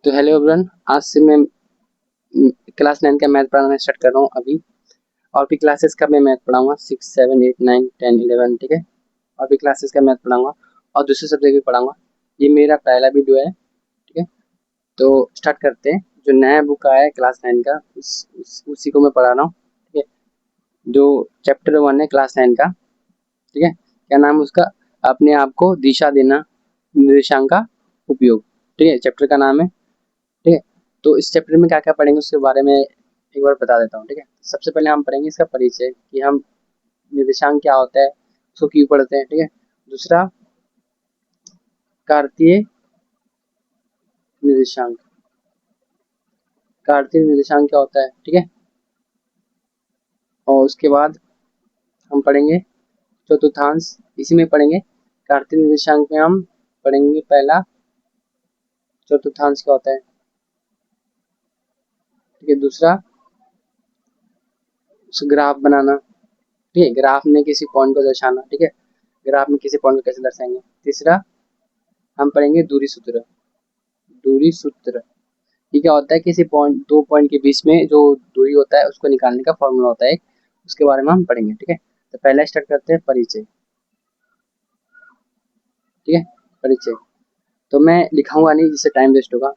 तो hello everyone, आज से मैं क्लास 9 का मैथ पढ़ाना स्टार्ट कर रहा हूँ अभी। और भी क्लासेस का मैं मैथ पढ़ाऊंगा 6, 7, 8, 9, 10, 11, ठीक है। और भी क्लासेस का मैथ पढ़ाऊंगा और दूसरे सब्जेक्ट भी पढ़ाऊंगा। ये मेरा पहला वीडियो है, ठीक है। तो स्टार्ट करते हैं। जो नया बुक आया है क्लास 9 का उसी को मैं पढ़ा रहा हूँ, ठीक है। जो चैप्टर 1 है क्लास 9 का, ठीक है। क्या नाम है उसका? अपने आप को दिशा देना, निर्देशांक का उपयोग, ठीक है। चैप्टर का नाम है, ठीक है। तो इस चैप्टर में क्या क्या पढ़ेंगे उसके बारे में एक बार बता देता हूँ, ठीक है। सबसे पहले हम पढ़ेंगे इसका परिचय कि हम निर्देशांक क्या होता है, उसको क्यों पढ़ते हैं, ठीक है। दूसरा, कार्तीय निर्देशांक, कार्तीय निर्देशांक क्या होता है, ठीक है। और उसके बाद हम पढ़ेंगे चतुर्थांश, इसी में पढ़ेंगे। कार्तीय निर्देशांक में हम पढ़ेंगे पहला चतुर्थांश क्या होता है, ठीक है। दूसरा, ग्राफ बनाना, ठीक है। ग्राफ में किसी पॉइंट को दर्शाना, ठीक है। ग्राफ में किसी पॉइंट को कैसे दर्शाएंगे। तीसरा, हम पढ़ेंगे दूरी सूत्र, दूरी सूत्र ये क्या होता है? किसी पॉइंट, दो पॉइंट के बीच में जो दूरी होता है उसको निकालने का फॉर्मूला होता है एक, उसके बारे में हम पढ़ेंगे, ठीक है। तो पहला स्टार्ट करते हैं परिचय, ठीक है। परिचय तो मैं लिखाऊंगा नहीं जिससे टाइम वेस्ट होगा,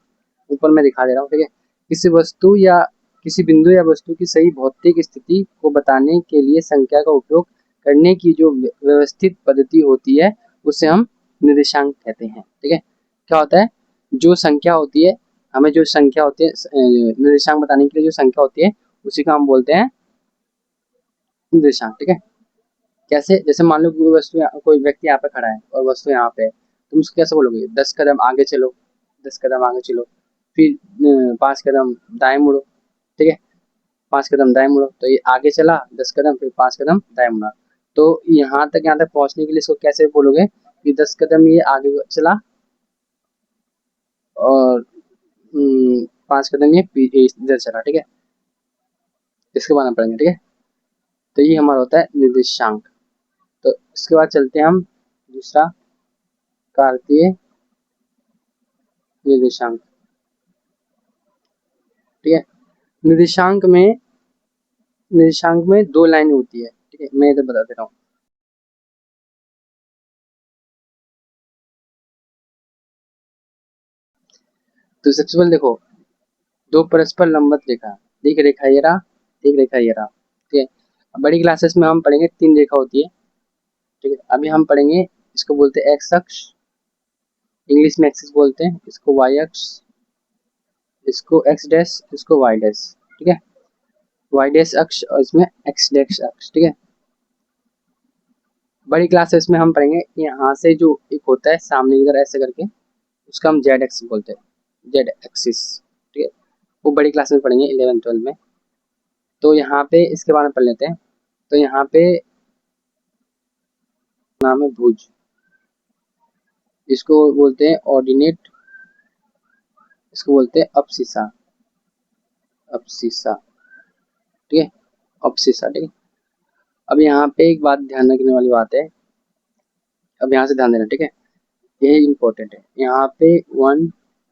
ऊपर मैं दिखा दे रहा हूँ, ठीक है। किसी वस्तु या किसी बिंदु या वस्तु की सही भौतिक स्थिति को बताने के लिए संख्या का उपयोग करने की जो व्यवस्थित पद्धति होती है उसे हम निर्देशांक कहते हैं, ठीक है। क्या होता है? जो संख्या होती है, हमें जो संख्या होती है निर्देशांक बताने के लिए जो संख्या होती है उसी को हम बोलते हैं निर्देशांक, ठीक है। कैसे? जैसे मान लो कोई वस्तु, कोई व्यक्ति यहाँ पे खड़ा है और वस्तु यहाँ पे है, तुम उसको कैसे बोलोगे? 10 कदम आगे चलो, 10 कदम आगे चलो, फिर 5 कदम दाएं मुड़ो, ठीक है। 5 कदम दाएं मुड़ो, तो ये आगे चला 10 कदम, फिर 5 कदम दाएं मुड़ा। तो यहाँ तक पहुंचने के लिए इसको कैसे बोलोगे कि 10 कदम ये आगे चला और 5 कदम ये इधर चला, ठीक है। इसके बाद हम पढ़ेंगे, ठीक है। तो ये हमारा होता है निर्देशांक। तो इसके बाद चलते हैं हम दूसरा, कार्तीय निर्देशांक, ठीक है। निर्देशांक में दो लाइन होती है, ठीक है। मैं इधर बता दे रहा हूँ। तो सबसे पहले देखो, दो परस्पर लंबवत रेखा, एक रेखा ये रहा, एक रेखा ये रहा, ठीक है। बड़ी क्लासेस में हम पढ़ेंगे 3 रेखा होती है, ठीक है। अभी हम पढ़ेंगे, इसको बोलते हैं एक्स अक्ष, इंग्लिश में एक्सिस बोलते हैं, इसको वाई अक्ष, इसको एक्स डैश, इसको वाई डैश, ठीक है। वाई डैश अक्ष और इसमें एक्स डैश अक्ष, ठीक है। बड़ी क्लासेस में हम पढ़ेंगे यहाँ से जो एक होता है सामने की तरह ऐसे करके, उसका हम जेड एक्सिस बोलते हैं, जेड एक्सिस, ठीक है। वो बड़ी क्लास में पढ़ेंगे 11, 12 में। तो यहाँ पे इसके बारे में पढ़ लेते हैं। तो यहाँ पे नाम है भुज, इसको बोलते हैं ऑर्डिनेट, इसको बोलते हैं अपसिसा, अपसिसा, ठीक है। अपसिसा, ठीक है। अब यहाँ पे एक बात ध्यान रखने वाली बात है, अब यहाँ से ध्यान देना, ठीक है। ये इम्पोर्टेंट है। यहाँ पे 1,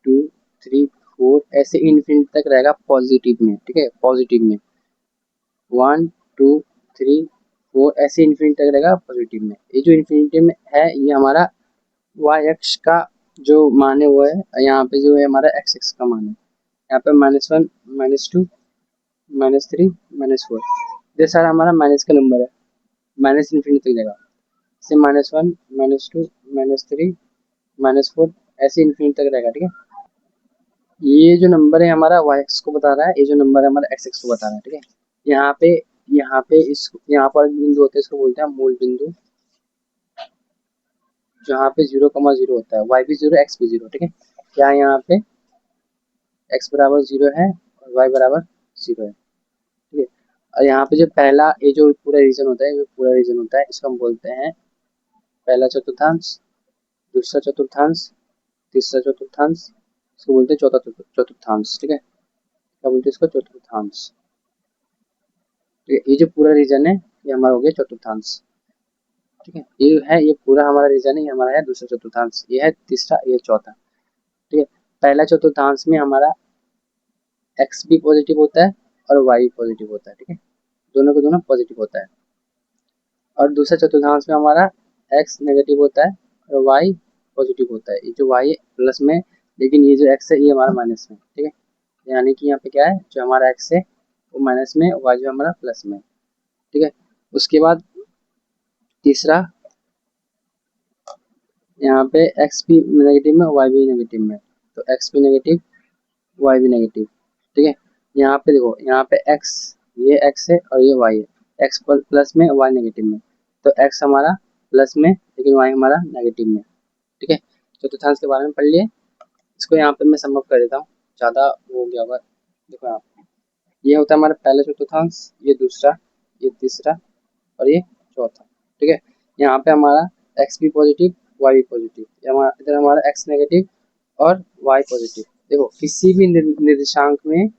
2, 3, 4 ऐसे इन्फिनिटी तक रहेगा पॉजिटिव में, ठीक है। पॉजिटिव में 1, 2, 3, 4 ऐसे इन्फिनिटी तक रहेगा पॉजिटिव में। ये जो इन्फिनिटी में है ये हमारा वाई अक्ष का जो मान है वो है, यहाँ पे जो है हमारा एक्स एक्स का मान है। यहाँ पे -1, -2, -3, -4, ये सारा हमारा माइनस का नंबर है, माइनस इन्फिनिटी तक जाएगा। से -1, -2, -3, -4 ऐसे इन्फिनिटी तक रहेगा, ठीक है। ये जो नंबर है हमारा वाई एक्स को बता रहा है, ये जो नंबर है हमारा एक्स एक्स को बता रहा है, ठीक है। यहाँ पे यहाँ पर बिंदु होते हैं, इसको बोलते हैं मूल बिंदु, जहाँ पे 0,0 होता है, वाई भी 0, एक्स भी 0, ठीक है। क्या यहाँ पे x बराबर 0 है और y बराबर 0 है, ठीक है। और यहाँ पे जो पहला ये जो पूरा रीजन होता है, जो पूरा रीजन होता है इसको हम बोलते हैं पहला चतुर्थांश, दूसरा चतुर्थांश, तीसरा चतुर्थांश, इसको बोलते हैं चौथा चतुर्थांश, ठीक है। क्या बोलते हैं इसको? चतुर्थांश, ठीक है। ये जो पूरा रीजन है ये हमारा हो गया चतुर्थांश, ठीक है। ये पूरा हमारा रीजन है, ये हमारा है दूसरा चतुर्थांश, ये है तीसरा, ये चौथा, ठीक है। पहला चतुर्थांश में हमारा एक्स भी पॉजिटिव होता है और वाई भी पॉजिटिव होता है, ठीक है, दोनों को दोनों पॉजिटिव होता है। और दूसरा चतुर्थांश में हमारा एक्स नेगेटिव होता है और वाई पॉजिटिव होता है। ये जो वाई प्लस में, लेकिन ये जो एक्स है ये हमारा माइनस में, ठीक है, यानी कि यहाँ पे क्या है, जो हमारा एक्स है वो माइनस में, वाई जो हमारा प्लस में, ठीक है। उसके बाद तीसरा, यहाँ पे एक्स भी नेगेटिव में, वाई भी नेगेटिव में, तो एक्स भी नेगेटिव, वाई भी नेगेटिव, ठीक है। यहाँ पे देखो, यहाँ पे एक्स, ये एक्स है और ये वाई है, एक्स प्लस में, वाई नेगेटिव में, तो एक्स हमारा प्लस में लेकिन वाई हमारा नेगेटिव में, ठीक है। चतुर्थांश के बारे में पढ़ लिए। इसको यहाँ पे मैं सम अप कर देता हूँ, ज़्यादा हो गया होगा। देखो यहाँ ये होता है हमारा पहला चतुर्थांश, ये दूसरा, ये तीसरा और ये चौथा, ठीक है। यहाँ पे हमारा एक्स भी पॉजिटिव, वाई भी पॉजिटिव, इधर हमारा एक्स नेगेटिव और वाई पॉजिटिव। देखो किसी भी निर्देशांक में,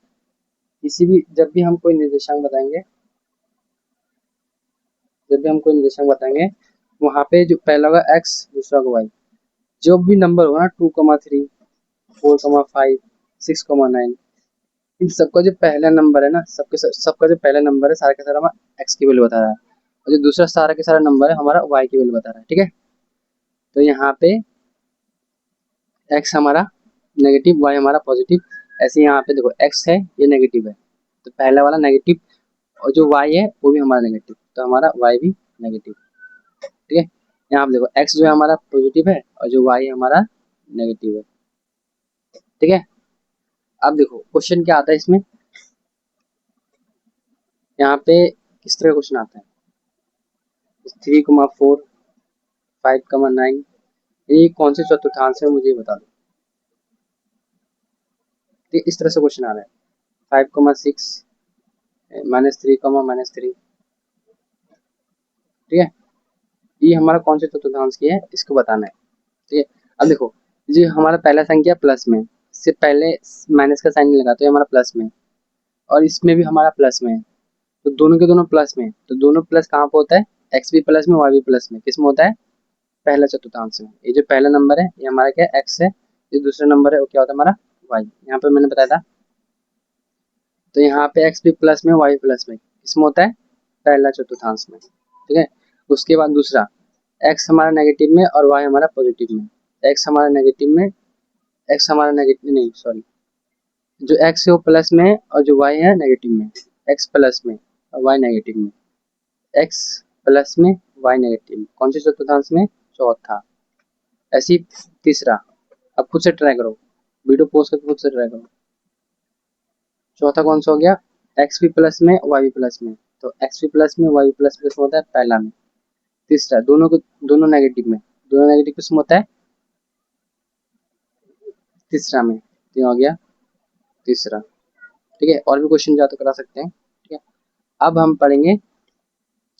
किसी भी, जब भी हम कोई निर्देशांक बताएंगे, वहाँ पे जो पहला होगा एक्स, दूसरा होगा वाई, जो भी नंबर होगा ना 2,3, 4,5, 6,9, इन सबका जो पहला नंबर है ना, सबका जो पहला नंबर है सारा का सारा हमारा एक्स की वैल्यू बता रहा है, और जो दूसरा सारा के सारा नंबर है हमारा वाई की वैल्यू बता रहा है, ठीक है। तो यहाँ पे एक्स हमारा नेगेटिव, वाई हमारा पॉजिटिव। ऐसे यहाँ पे देखो एक्स है, ये नेगेटिव है, तो पहला वाला नेगेटिव, और जो वाई है वो भी हमारा नेगेटिव, तो हमारा वाई भी नेगेटिव, ठीक है। यहाँ पे देखो एक्स जो है हमारा पॉजिटिव है और जो वाई हमारा नेगेटिव है, ठीक है। अब देखो क्वेश्चन क्या आता है इसमें, यहाँ पे किस तरह क्वेश्चन आता है, 3,4, 5,9, ये कौन से चतुर्थांश है मुझे बता दो, ठीक, इस तरह से क्वेश्चन आ रहा है। 5,6, -3, -3, ठीक है, ये हमारा कौन से चतुर्थांश की है इसको बताना है, ठीक है। अब देखो ये हमारा पहला संख्या प्लस में, इससे पहले माइनस का साइन नहीं लगा, तो ये हमारा प्लस में, और इसमें भी हमारा प्लस में है, तो दोनों के दोनों प्लस में, तो दोनों प्लस कहाँ पे होता है, एक्स भी प्लस में, वाई भी प्लस में, किस में होता है, पहला चतुर्थांश में। ये जो पहला नंबर है ये हमारा क्या है, एक्स है, जो दूसरा नंबर है वो क्या होता है हमारा वाई, यहाँ पे मैंने बताया था। तो यहाँ पे एक्स भी प्लस में, वाई प्लस में, इसमें होता है पहला चतुर्थांश में, ठीक है। उसके बाद दूसरा, एक्स हमारा नेगेटिव में और वाई हमारा पॉजिटिव में, एक्स हमारा नेगेटिव में, एक्स हमारा नेगेटिव नहीं, सॉरी, जो एक्स है वो प्लस में और जो वाई है नेगेटिव में, एक्स प्लस में और वाई नेगेटिव में, एक्स प्लस में, वाई नेगेटिव में, कौन से चतुर्थांश में, चौथा। ऐसी तीसरा, अब खुद से ट्राई करो, वीडियो पोस्ट करके खुद से ट्राई करो। चौथा कौन सा हो गया, एक्स भी प्लस में, वाई भी प्लस में, तो एक्स भी प्लस में, वाई भी प्लस में होता है पहला में। तीसरा, दोनों नेगेटिव में, दोनों नेगेटिव किसमें होता है, तीसरा में, तो हो गया तीसरा, ठीक है। और भी क्वेश्चन जा तो करा सकते हैं, ठीक है। अब हम पढ़ेंगे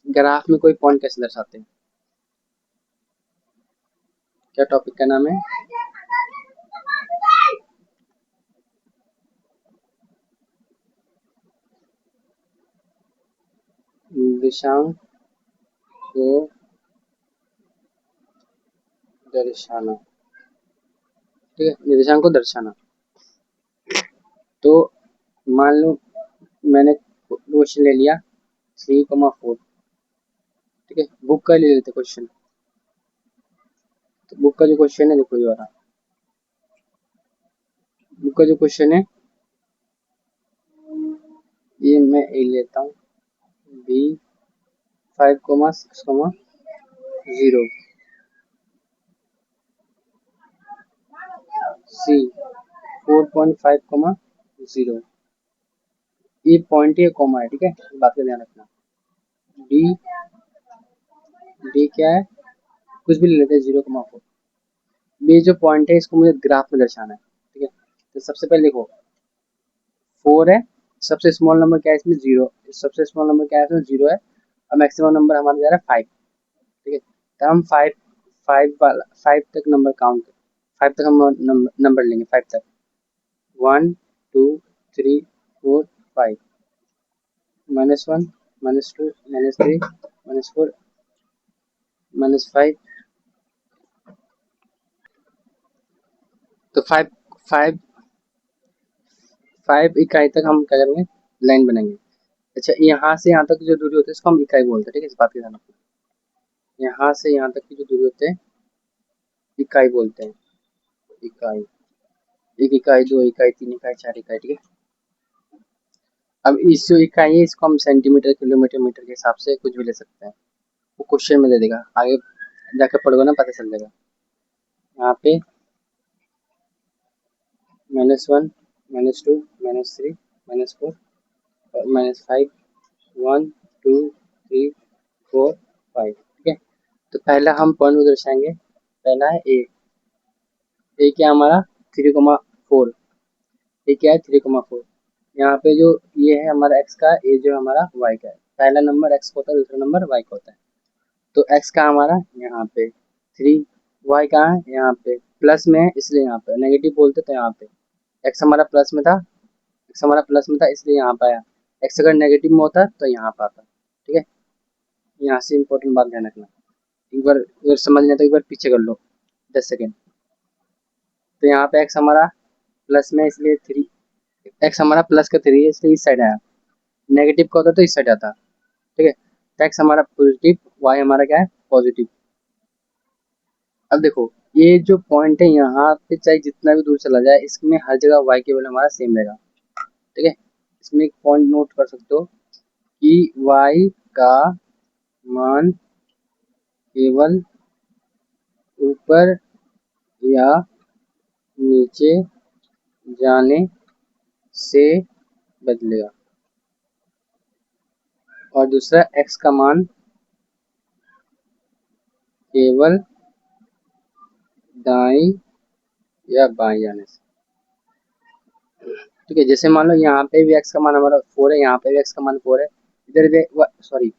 ग्राफ में कोई पॉइंट कैसे दर्शाते हैं, क्या टॉपिक का नाम है, निर्देशांक को दर्शाना, ठीक है, निर्देशांक को दर्शाना। तो मान लो मैंने क्वेश्चन ले लिया 3,4, ठीक है, बुक का ले लेते क्वेश्चन। तो बुक का जो क्वेश्चन है देखो ये वाला, बुक का जो क्वेश्चन है ये मैं ए लेता हूँ, बी 5,6,0, सी 4.5,0, ये पॉइंट है, कॉमा है, ठीक है, बात का ध्यान रखना। डी, डी क्या है, कुछ भी ले लेते हैं 0,4, ये जो पॉइंट है इसको मुझे ग्राफ में दर्शाना है, ठीक है। तो सबसे पहले देखो 4 है, सबसे स्मॉल नंबर क्या है इसमें, 0, सबसे स्मॉल नंबर क्या है इसमें, 0 है, और मैक्सिमम नंबर हमारा जा रहा है 5, ठीक है। तो हम 5 तक नंबर काउंट, 5 तक हम नंबर लेंगे, 5 तक, 1, 2, 3, 4, 5, -1, -2, -3, -4, -5, तो 5 5 इकाई तक हम क्या करेंगे, लाइन बनाएंगे। अच्छा, यहाँ से यहाँ तक जो दूरी होती है इसको हम इकाई बोलते हैं, ठीक है, इस बात का ध्यान रखना। यहाँ से यहाँ तक की जो दूरी होते हैं इकाई बोलते हैं, इकाई। 1 इकाई, 2 इकाई, 3 इकाई, 4 इकाई, ठीक है। अब इस जो इकाई है इसको हम सेंटीमीटर, किलोमीटर, मीटर के हिसाब से कुछ भी ले सकते हैं। वो क्वेश्चन में दे देगा, आगे जाकर पढ़ोगे ना पता चल जाएगा। यहाँ पे -1, -2, -3, -4 और -5, 1, 2, 3, 4, 5, ठीक है। तो पहला हम पॉइंट को दर्शाएंगे, पहला है ए। ए क्या हमारा 3,4, ये क्या है 3,4। यहाँ पे जो ये है हमारा एक्स का, ये जो हमारा वाई का है। पहला नंबर एक्स का होता है, दूसरा नंबर वाई का होता है। तो एक्स का हमारा यहाँ पे 3, वाई कहाँ है यहाँ पे प्लस में है, इसलिए यहाँ पे नेगेटिव बोलते तो यहाँ पे एक्स हमारा प्लस में था, एक्स हमारा प्लस में था इसलिए यहाँ पे आया। एक्स अगर नेगेटिव में होता तो यहाँ पे आता, ठीक है। यहाँ से इंपॉर्टेंट बात ध्यान रखना, एक बार अगर समझ नहीं आता एक बार पीछे कर लो 10 सेकेंड। तो यहाँ पे एक्स हमारा प्लस में इसलिए 3, एक्स हमारा प्लस का 3 है इसलिए इस साइड आया। नेगेटिव का होता तो इस साइड आता, ठीक है। तो एक्स हमारा पॉजिटिव, वाई हमारा क्या है पॉजिटिव। अब देखो ये जो पॉइंट है यहाँ पे चाहे जितना भी दूर चला जाए इसमें हर जगह वाई के वैल्यू हमारा सेम रहेगा, ठीक है। इसमें एक पॉइंट नोट कर सकते हो कि वाई का मान केवल ऊपर या नीचे जाने से बदलेगा, और दूसरा एक्स का मान केवल दाएं या बाएं जाने से, ठीक है। जैसे मान लो यहाँ पे भी एक्स का मान हमारा 4 है, यहाँ पे भी एक्स का मान 4 है, इधर भी सॉरी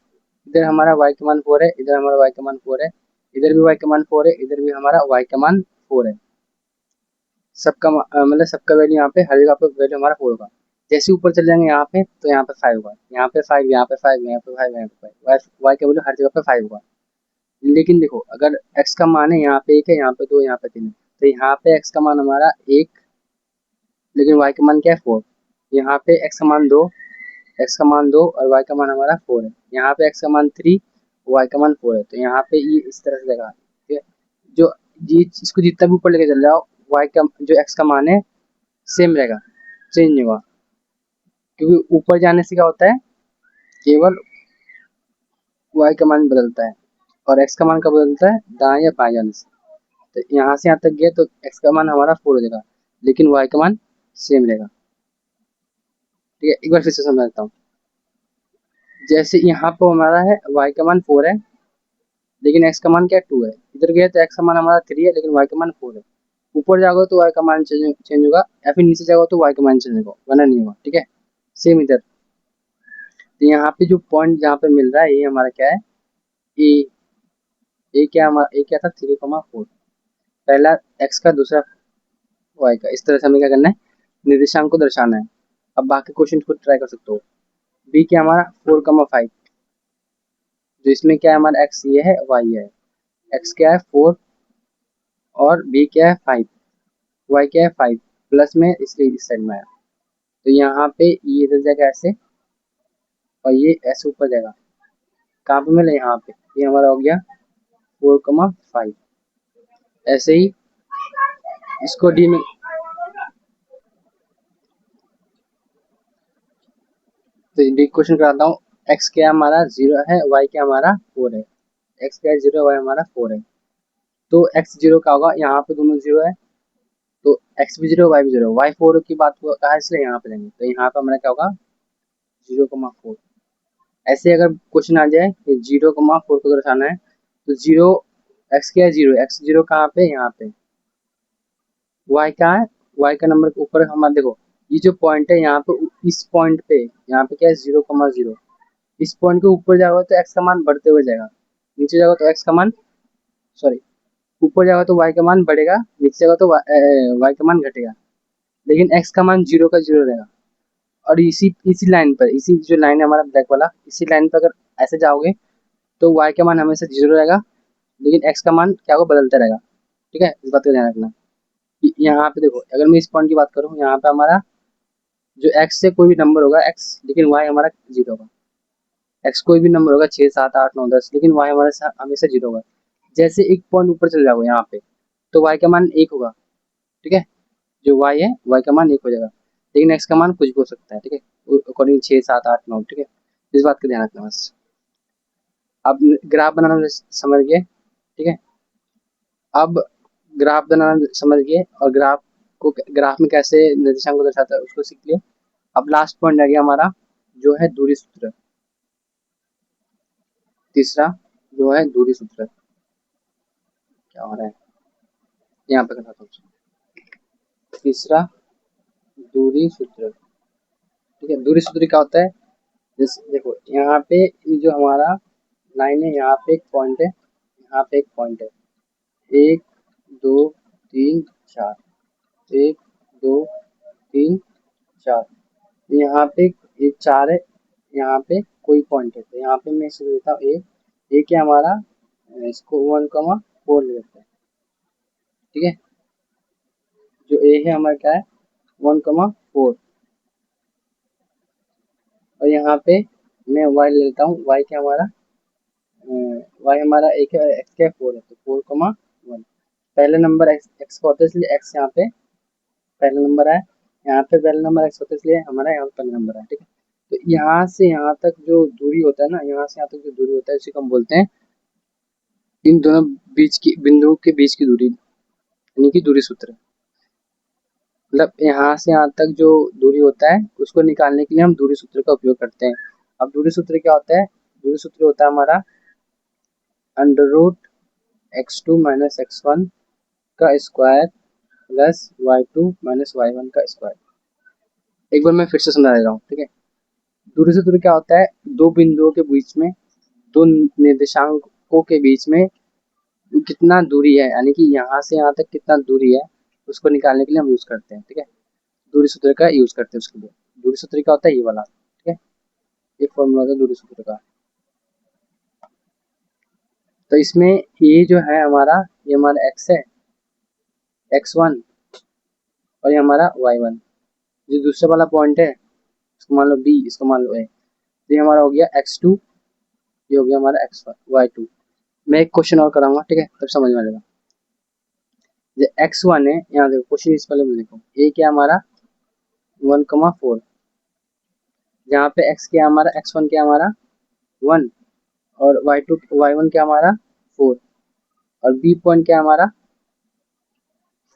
इधर हमारा वाई का मान 4 है, इधर हमारा वाई का मान 4 है, इधर भी वाई का मान 4 है, इधर भी हमारा वाई का मान 4 है। सबका मतलब सबका वैल्यू यहाँ पे हर जगह पे वैल्यू हमारा 4 होगा। जैसे ऊपर चले जाएंगे यहाँ पे तो यहाँ पे 5 होगा, यहाँ पे 5, यहाँ पे 5, यहाँ पे 5, यहाँ पे 5, वाई का वैल्यू हर जगह पे 5 होगा। लेकिन देखो अगर एक्स का मान है यहाँ पे 1 है, यहाँ पे 2, यहाँ पे 3 है, तो यहाँ पे एक्स का मान हमारा 1, लेकिन वाई का मान क्या है 4। यहाँ पे एक्स का मान 2, एक्स का मान 2 और वाई का मान हमारा 4 है। यहाँ पे एक्स का मान 3, वाई का मान 4 है। तो यहाँ पे ये इस तरह से लगा, ठीक है। जो ये इसको जितना भी ऊपर लेके चल जाओ वाई का जो एक्स का मान है सेम रहेगा, चेंज नहीं होगा। क्योंकि ऊपर जाने से क्या होता है केवल वाई का मान बदलता है, और एक्स का मान कब बदलता है दाएं या बाएं जाने से। तो यहाँ से यहाँ तक गया तो एक्स का मान हमारा 4 हो जाएगा, लेकिन वाई का मान सेम रहेगा, ठीक है। एक बार फिर से समझाता हूँ। जैसे यहाँ पर हमारा है वाई का मान 4 है, लेकिन एक्स का मान क्या 2 है। इधर गया तो एक्स का मान हमारा 3 है, लेकिन वाई का मान 4 है। ऊपर जाओगे तो वाई का मान चेंज होगा, या फिर नीचे जाओगे तो वाई का मान चेंज होगा, वरना नहीं होगा, ठीक है। सेम इधर। तो यहाँ पे जो पॉइंट जहाँ पे मिल रहा है ये हमारा क्या है ए। ए क्या हमारा ए क्या था 3,4, पहला एक्स का दूसरा वाई का। इस तरह से हमें क्या करना है निर्देशांक को दर्शाना है। अब बाकी क्वेश्चन को ट्राई कर सकते हो। बी क्या हमारा 4,5, जो इसमें क्या है हमारा एक्स ये है वाई है, एक्स क्या है 4 और बी क्या है 5, वाई क्या है 5 प्लस में इसलिए इस साइड में आया। तो यहाँ पे ये इधर जाएगा ऐसे और ये ऐसे ऊपर जाएगा, कहाँ पे मिले यहाँ पे, ये हमारा हो गया 4,5। ऐसे ही इसको डी में, तो डी क्वेश्चन कराता हूँ। एक्स क्या हमारा 0 है, वाई क्या हमारा 4 है। एक्स क्या है 0, वाई हमारा 4 है। तो एक्स 0 का होगा, यहाँ पे दोनों 0 है तो एक्स भी 0 वाई भी 0। वाई 4 की बात कहा इसलिए यहाँ पे लेंगे, तो यहाँ पे हमारा क्या होगा 0,4। ऐसे अगर क्वेश्चन आ जाए कि 0,4 को दर्शाना है तो 0 एक्स क्या है 0, एक्स 0 कहाँ पे यहाँ पे, वाई कहाँ है, वाई का नंबर के ऊपर हमारा देखो ये जो पॉइंट है यहाँ पे, इस पॉइंट पे यहाँ पे क्या है 0,0। इस पॉइंट के ऊपर जाओगे तो एक्स का मान बढ़ते हुए जाएगा, नीचे जाओगे तो एक्स का मान सॉरी ऊपर जाओगे तो वाई का मान बढ़ेगा, नीचे जाओगे तो वाई का मान घटेगा, लेकिन एक्स का मान 0 का 0 रहेगा। और इसी इसी लाइन पर, इसी जो लाइन है हमारा ब्लैक वाला, इसी लाइन पर अगर ऐसे जाओगे तो वाई का मान हमेशा 0 रहेगा, लेकिन एक्स का मान क्या होगा बदलता रहेगा, ठीक है। इस बात का ध्यान रखना। यहाँ पे देखो, अगर मैं इस पॉइंट की बात करूँ, यहाँ पे हमारा जो एक्स से कोई भी नंबर होगा एक्स, लेकिन वाई हमारा जीरो होगा। एक्स कोई भी नंबर होगा 6 7 8 9 10, लेकिन वाई हमारे साथ हमेशा जीरो होगा। जैसे एक पॉइंट ऊपर चले जाओगे यहाँ पे, तो वाई का मान 1 होगा। ठीक है, जो वाई है वाई का मान 1 हो जाएगा, लेकिन एक्स का मान कुछ भी हो सकता है। ठीक है, अकॉर्डिंग 6 7 8 9। ठीक है, इस बात का ध्यान रखना बस। अब ग्राफ बनाना समझ गए। ठीक है, अब ग्राफ बनाना समझ गए, और ग्राफ में कैसे निर्देशांक को दर्शाता है उसको सीख लिए। अब लास्ट पॉइंट आ गया हमारा, जो है दूरी सूत्र। तीसरा जो है दूरी सूत्र, क्या हो रहा है यहाँ पे करना था। तीसरा दूरी सूत्र। ठीक है, दूरी सूत्र क्या होता है, जैसे देखो यहाँ पे ये जो हमारा लाइन है, यहाँ पे एक पॉइंट है, यहाँ पे एक पॉइंट है, 1 2 3 4, 1 2 3 4। यहाँ पे ये 4 है, यहाँ पे कोई पॉइंट है, तो यहाँ पे मैं इसको देता हूँ ए क्या हमारा, इसको 1 4 ले लेते हैं। ठीक है, जो ए है हमारा क्या है, 1 4। और यहाँ पे मैं वाई ले लेता हूँ, वाई क्या हमारा, वाई हमारा एक है, एक्स क्या है 4 है, तो 4 1। पहले नंबर एक्स का होता है, इसलिए एक्स यहाँ पे पहला नंबर है, यहाँ पे पहला नंबर एक्स होता है, इसलिए हमारा यहाँ पे पहला नंबर है। ठीक है, तो यहाँ से यहाँ तक जो दूरी होता है ना, यहाँ से यहाँ तक जो दूरी होता है, उसी को हम बोलते हैं इन दोनों बीच की बिंदुओं के बीच की दूरी, यानी कि दूरी सूत्र। मतलब यहाँ से यहाँ तक जो दूरी होता है, उसको निकालने के लिए हम दूरी सूत्र का उपयोग करते हैं। अब दूरी सूत्र क्या होता है, दूरी सूत्र होता है हमारा √x2 - x1 का स्क्वायर प्लस y2 - y1 का स्क्वायर। एक बार मैं फिर से समझा दे रहा हूँ। ठीक है, दूरी सूत्र क्या होता है, दो बिंदुओं के बीच में, दो निर्देशांकों के बीच में कितना दूरी है, यानी कि यहाँ से यहाँ तक कितना दूरी है, उसको निकालने के लिए हम यूज करते हैं। ठीक है, दूरी सूत्र का यूज करते हैं उसके लिए। दूरी सूत्र क्या होता है, ये वाला। ठीक है, ये फॉर्मूला होता है दूरी सूत्र का। तो इसमें ये जो है हमारा, ये हमारा एक्स है, x1, और ये हमारा y1। जो दूसरा वाला पॉइंट है, इसको मान लो b, इसको मान लो a। तो ये हमारा हो गया x2, ये हो गया हमारा x1 y2। मैं एक क्वेश्चन और कराऊंगा, ठीक है, तब समझ में आ जाएगा। जो x1 है, यहाँ देखो क्वेश्चन इस पहले में देखो, a क्या हमारा 1 4, जहाँ पे x क्या हमारा, x1 क्या हमारा 1, और y1 क्या हमारा 4, और b पॉइंट क्या हमारा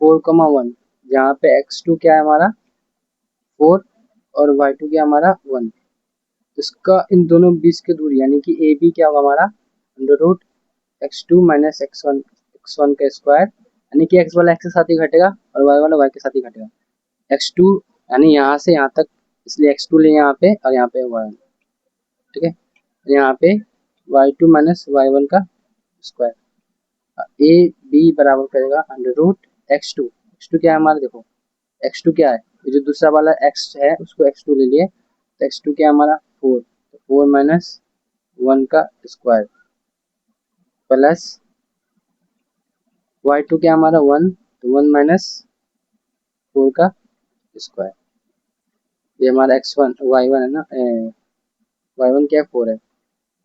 4 1, जहाँ पे x2 क्या है हमारा 4, और y2 क्या हमारा 1। इसका इन दोनों बीच की दूरी, यानी कि ए बी क्या होगा हमारा, √x2 - x1 का स्क्वायर, यानी कि x वाला x के साथ ही घटेगा और y वाला y के साथ ही घटेगा। x2 यानी यहाँ से यहाँ तक, इसलिए x2 ले यहाँ पे, और यहाँ पे y1। ठीक है, यहाँ पे y2 - y1 का स्क्वायर। ए बी बराबर करेगा √x2। क्या है हमारा, देखो x2 क्या है, ये जो दूसरा वाला x है उसको x2 ले लिए, तो x2 क्या है हमारा 4, तो 4 - 1 का स्क्वायर, प्लस y2 क्या हमारा 1, तो 1 - 4 का स्क्वायर। ये हमारा x1 y1 है ना, y1 क्या है 4 है,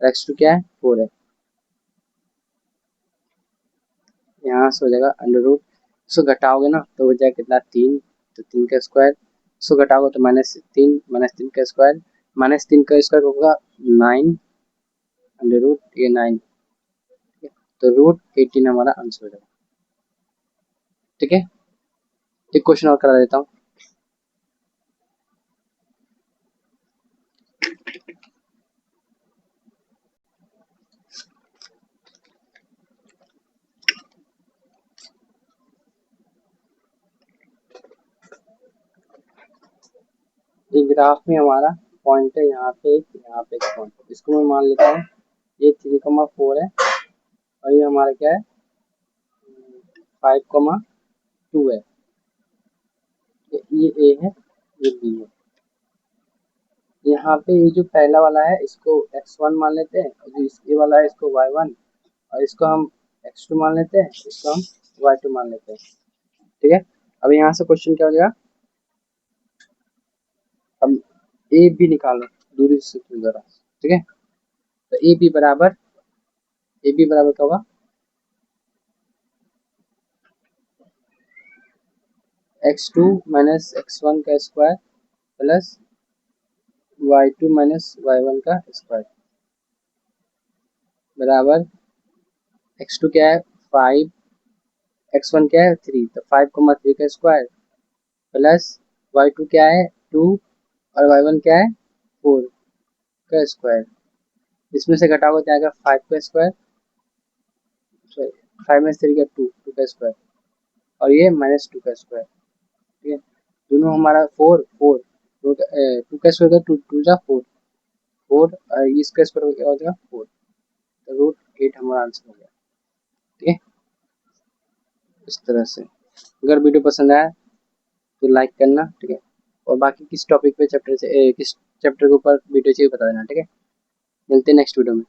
x2 क्या है 4 है। यहाँ से हो जाएगा √ इसको घटाओगे ना तो हो जाएगा कितना 3, तो 3 का स्क्वायर। इसको घटाओगे तो -3 का स्क्वायर, -3 का स्क्वायर होगा 9, ये 9, तो √18 हमारा आंसर हो जाएगा। ठीक है, एक क्वेश्चन और करा देता हूँ। ये ग्राफ में हमारा पॉइंट है, यहाँ पे एक पॉइंट, इसको मैं मान लेता हूँ ये 3,4 है, और ये हमारा क्या है 5,2 है। ये ए है, ये बी है। यहाँ पे ये जो पहला वाला है इसको x1 मान लेते हैं, और जो ये वाला है इसको y1, और इसको हम x2 मान लेते हैं, इसको हम y2 मान लेते हैं। ठीक है, अब यहाँ से क्वेश्चन क्या हो जाएगा, अब ए बी निकालो दूरी से जरा, ठीक है। तो ए बी बराबर क्या होगा, x2 माइनस x1 का square plus y2 minus y1 का स्क्वायर बराबर x2 क्या है 5, x1 क्या है 3, तो 5 3 का स्क्वायर प्लस y2 क्या है 2 और y1 क्या है 4 का स्क्वायर। इसमें से घटाओगे तो आएगा 5 का स्क्वायर, सॉरी 5 में 3 का 2 का स्क्वायर, और ये -2 का स्क्वायर, ठीक है। दोनों हमारा 4 4 2 का स्क्वायर का 2 2 जा 4 4 और इसका स्क्वायर क्या हो जाएगा 4, तो √8 हमारा आंसर हो गया, ठीक है। इस तरह से अगर वीडियो पसंद आया तो लाइक करना, ठीक है। और बाकी किस टॉपिक पे चैप्टर से किस चैप्टर के ऊपर वीडियो चाहिए बता देना, ठीक है। मिलते हैं नेक्स्ट वीडियो में।